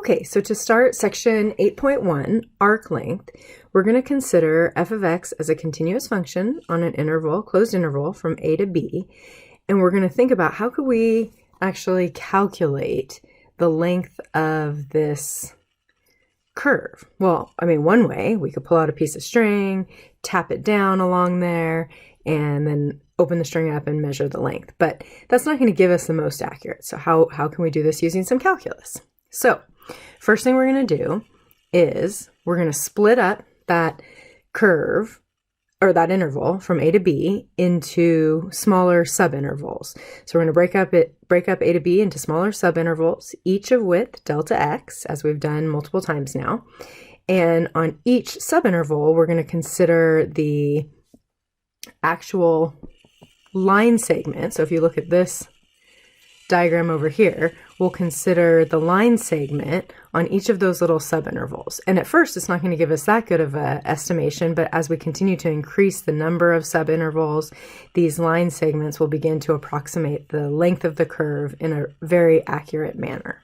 Okay, so to start section 8.1, arc length, we're going to consider f of x as a continuous function on an interval, closed interval from a to b, and we're going to think about how could we actually calculate the length of this curve. Well, I mean, one way, we could pull out a piece of string, tap it down along there, and then open the string up and measure the length. But that's not going to give us the most accurate. So how can we do this using some calculus? So first thing we're going to do is we're going to split up that curve or that interval from a to b into smaller subintervals. So we're going to break up a to b into smaller subintervals, each of width delta x, as we've done multiple times now. And on each subinterval, we're going to consider the actual line segment. So if you look at this diagram over here, we'll consider the line segment on each of those little subintervals. And at first, it's not going to give us that good of an estimation, but as we continue to increase the number of subintervals, these line segments will begin to approximate the length of the curve in a very accurate manner.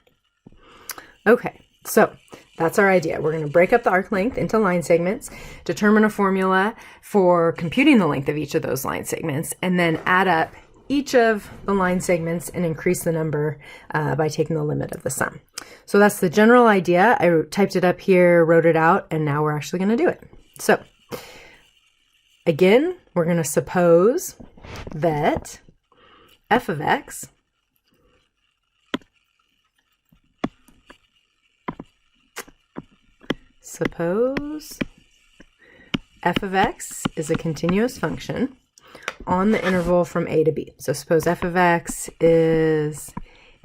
Okay, so that's our idea. We're going to break up the arc length into line segments, determine a formula for computing the length of each of those line segments, and then add up each of the line segments and increase the number by taking the limit of the sum. So that's the general idea. I typed it up here, wrote it out, and now we're actually going to do it. So again, we're going to suppose that f of x is a continuous function on the interval from a to b. So suppose f of x is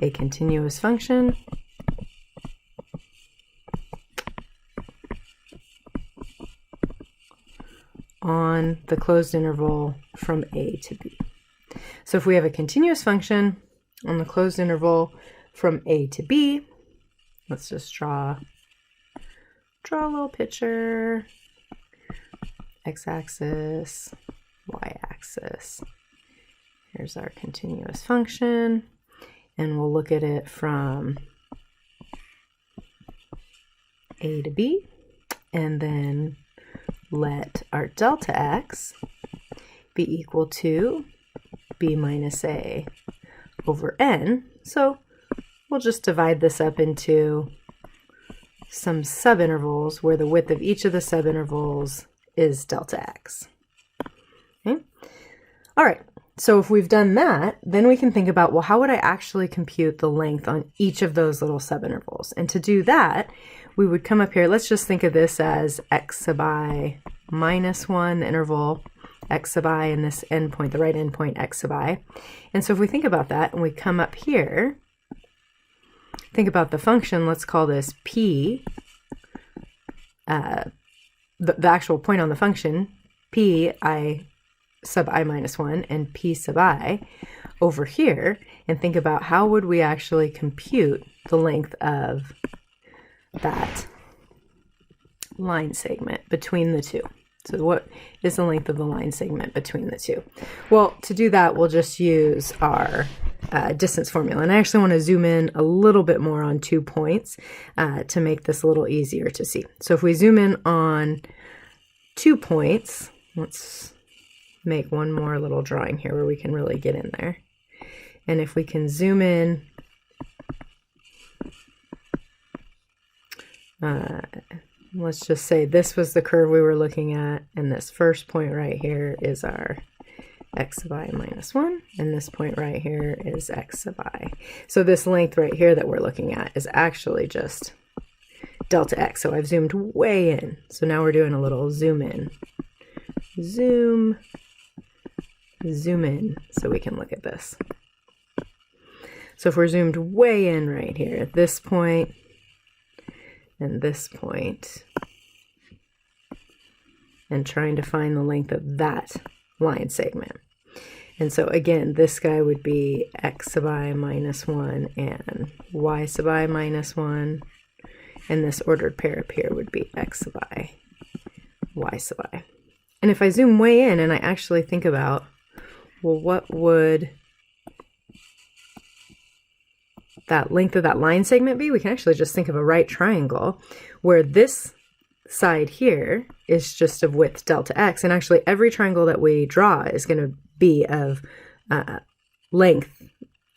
a continuous function on the closed interval from a to b. So if we have a continuous function on the closed interval from a to b, let's just draw a little picture, x-axis, y-axis. Here's our continuous function, and we'll look at it from a to b, and then let our delta x be equal to b minus a over n. So we'll just divide this up into some subintervals where the width of each of the subintervals is delta x. Okay. All right, so if we've done that, then we can think about, well, how would I actually compute the length on each of those little subintervals? And to do that, we would come up here, let's just think of this as x sub I minus 1, the interval x sub I, and this endpoint, the right endpoint, x sub I. And so if we think about that, and we come up here, think about the function, let's call this p, the actual point on the function, p I sub I minus 1 and p sub I over here, and think about how would we actually compute the length of that line segment between the two. So what is the length of the line segment between the two? Well, to do that, we'll just use our distance formula. And I actually want to zoom in a little bit more on 2 points to make this a little easier to see. So if we zoom in on 2 points, let's make one more little drawing here where we can really get in there. And if we can zoom in let's just say this was the curve we were looking at, and this first point right here is our x sub I minus 1, and this point right here is x sub I. So this length right here that we're looking at is actually just delta x. So I've zoomed way in. So now we're doing a little zoom in. Zoom in so we can look at this. So if we're zoomed way in right here, at this point and this point, and trying to find the length of that line segment. And so again, this guy would be x sub I minus 1 and y sub I minus 1. And this ordered pair up here would be x sub I, y sub I. And if I zoom way in and I actually think about, well, what would that length of that line segment be? We can actually just think of a right triangle where this side here is just of width delta x, and actually every triangle that we draw is going to be of length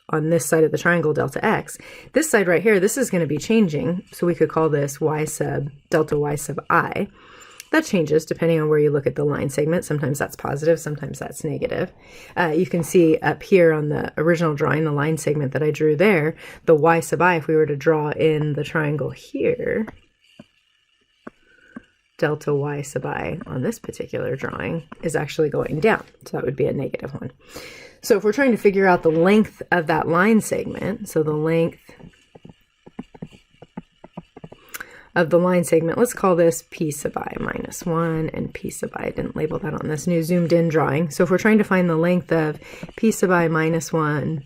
on this side of the triangle delta x. This side right here, this is going to be changing, so we could call this y sub delta y sub I. That changes depending on where you look at the line segment. Sometimes that's positive, sometimes that's negative. You can see up here on the original drawing, the line segment that I drew there, the y sub I, if we were to draw in the triangle here, delta y sub I on this particular drawing is actually going down. So that would be a negative one. So if we're trying to figure out the length of that line segment, so the length of the line segment, let's call this p sub I minus 1 and p sub I. I didn't label that on this new zoomed in drawing. So if we're trying to find the length of p sub I minus 1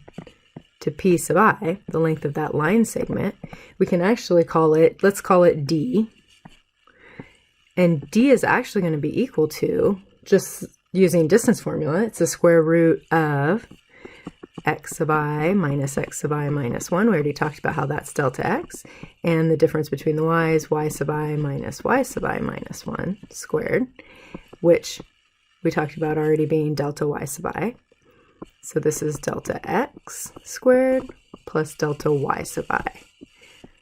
to p sub I, the length of that line segment, we can actually call it, let's call it d. And d is actually going to be equal to, just using distance formula, it's the square root of x sub I minus x sub I minus 1. We already talked about how that's delta x. And the difference between the y's, y sub I minus y sub I minus 1 squared, which we talked about already being delta y sub I. So this is delta x squared plus delta y sub I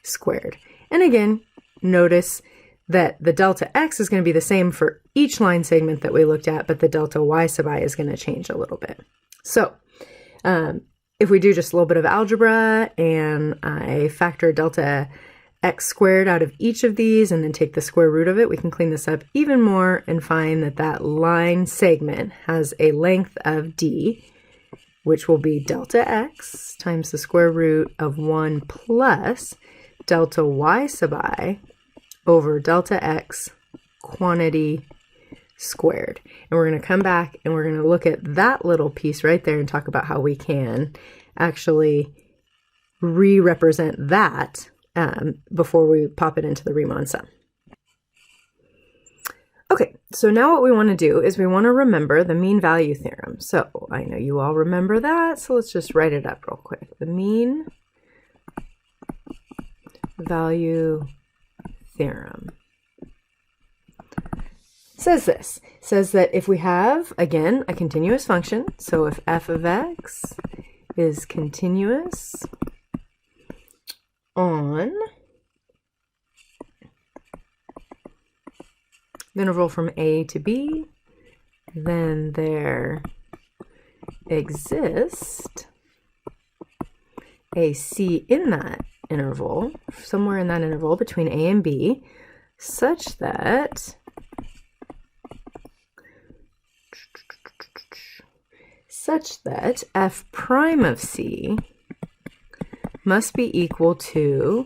squared. And again, notice that the delta x is going to be the same for each line segment that we looked at, but the delta y sub I is going to change a little bit. So if we do just a little bit of algebra and I factor delta x squared out of each of these and then take the square root of it, we can clean this up even more and find that that line segment has a length of d, which will be delta x times the square root of 1 plus delta y sub I over delta x quantity squared. And we're going to come back and we're going to look at that little piece right there and talk about how we can actually re-represent that before we pop it into the Riemann sum. Okay, so now what we want to do is we want to remember the mean value theorem. So I know you all remember that, so let's just write it up real quick. The mean value theorem says this, says that if we have, again, a continuous function, so if f of x is continuous on the interval from a to b, then there exists a c in that interval, somewhere in that interval between a and b, such that f prime of c must be equal to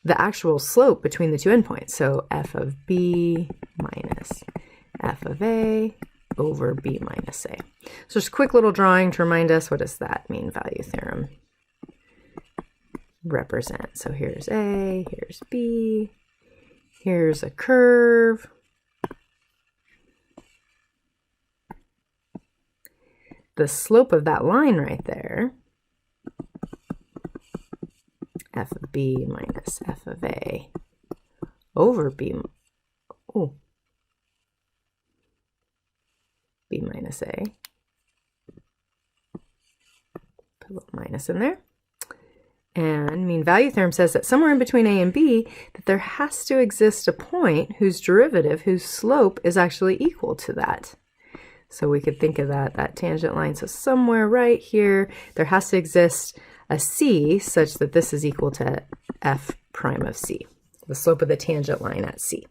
the actual slope between the two endpoints. So f of b minus f of a over b minus a. So just a quick little drawing to remind us, what does that mean value theorem represent? So here's a, here's b, here's a curve. The slope of that line right there, f of b minus f of a over b minus a. Put a little minus in there. And mean value theorem says that somewhere in between a and b, that there has to exist a point whose derivative, whose slope is actually equal to that. So we could think of that tangent line. So somewhere right here, there has to exist a c such that this is equal to f prime of c, the slope of the tangent line at c.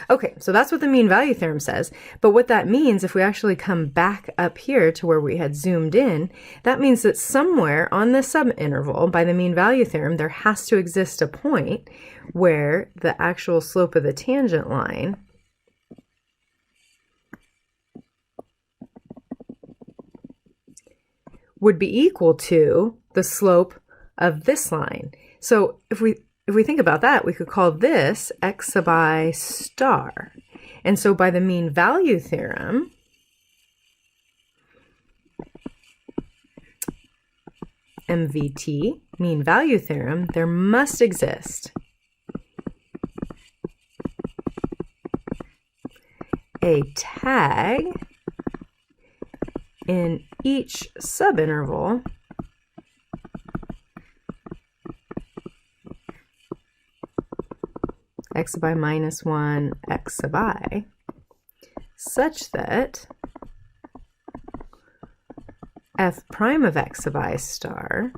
Okay, so that's what the mean value theorem says. But what that means, if we actually come back up here to where we had zoomed in, that means that somewhere on this subinterval by the mean value theorem, there has to exist a point where the actual slope of the tangent line would be equal to the slope of this line. So if we think about that, we could call this x sub I star. And so by the mean value theorem, MVT, mean value theorem, there must exist a tag in each subinterval x sub I minus 1, x sub I, such that f prime of x sub I star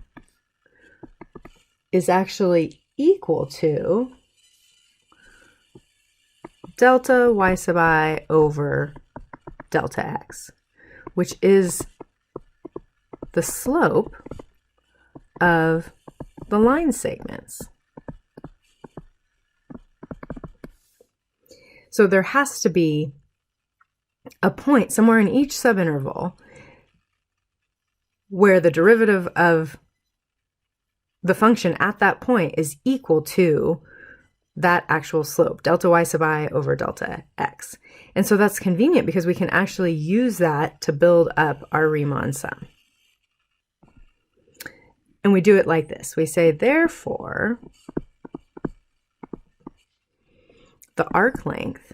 is actually equal to delta y sub I over delta x, which is the slope of the line segments. So there has to be a point somewhere in each subinterval where the derivative of the function at that point is equal to that actual slope, delta y sub I over delta x. And so that's convenient because we can actually use that to build up our Riemann sum. And we do it like this. We say, therefore, the arc length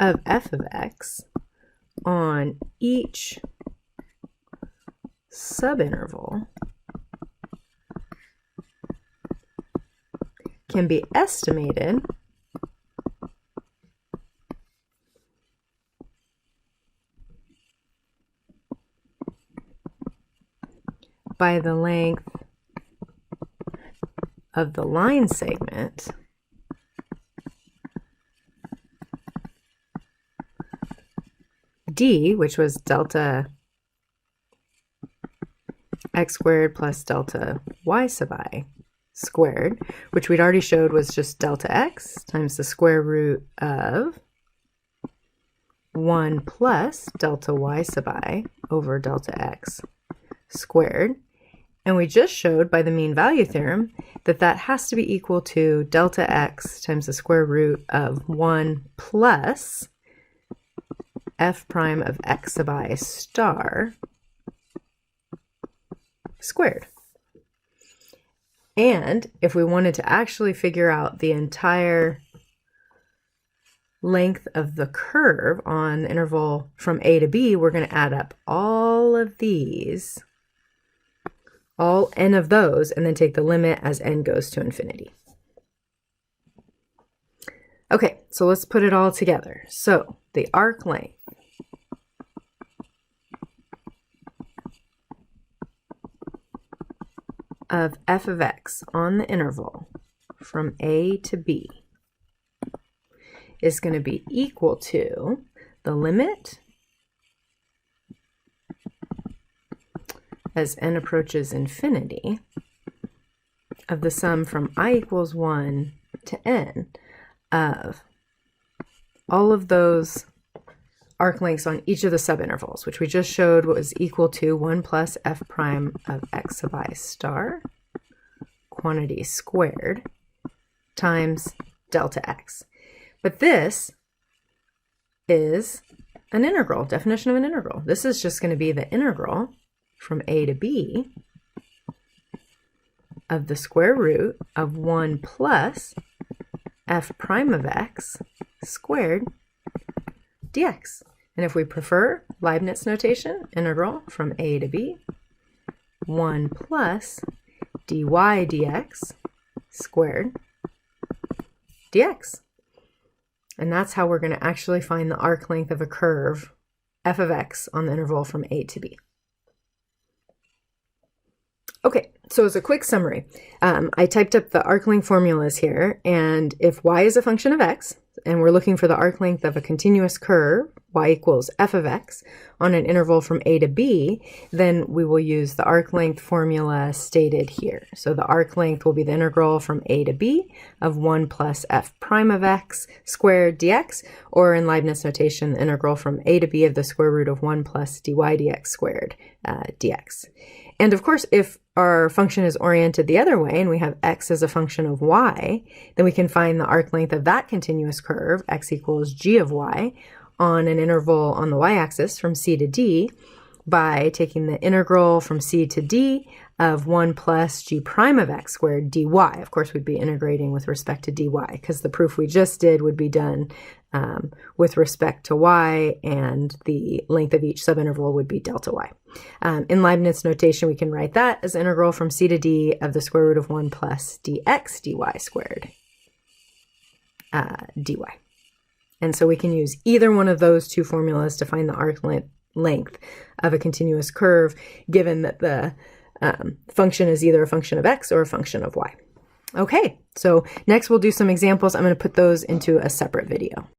of f of x on each subinterval can be estimated by the length of the line segment d, which was delta x squared plus delta y sub I squared, which we'd already showed was just delta x times the square root of 1 plus delta y sub I over delta x squared. And we just showed by the mean value theorem that that has to be equal to delta x times the square root of 1 plus f prime of x sub I star squared. And if we wanted to actually figure out the entire length of the curve on the interval from a to b, we're going to add up all of these, all n of those, and then take the limit as n goes to infinity. Okay, so let's put it all together. So the arc length of f of x on the interval from a to b is going to be equal to the limit as n approaches infinity of the sum from I equals 1 to n of all of those arc lengths on each of the subintervals, which we just showed was equal to 1 plus f prime of x sub I star quantity squared times delta x. But this is an integral, definition of an integral. This is just going to be the integral from a to b of the square root of 1 plus f prime of x squared dx. And if we prefer Leibniz notation, integral from a to b, 1 plus dy dx squared dx. And that's how we're going to actually find the arc length of a curve f of x on the interval from a to b. Okay, so as a quick summary, I typed up the arc length formulas here, and if y is a function of x, and we're looking for the arc length of a continuous curve, y equals f of x, on an interval from a to b, then we will use the arc length formula stated here. So the arc length will be the integral from a to b of 1 plus f prime of x squared dx, or in Leibniz notation, the integral from a to b of the square root of 1 plus dy dx squared dx. And of course, if our function is oriented the other way and we have x as a function of y, then we can find the arc length of that continuous curve, x equals g of y, on an interval on the y-axis from c to d by taking the integral from c to d of 1 plus g prime of x squared dy. Of course, we'd be integrating with respect to dy because the proof we just did would be done with respect to y, and the length of each subinterval would be delta y. In Leibniz notation, we can write that as integral from c to d of the square root of 1 plus dx dy squared dy. And so we can use either one of those two formulas to find the arc length of a continuous curve, given that the function is either a function of x or a function of y. Okay, so next we'll do some examples. I'm going to put those into a separate video.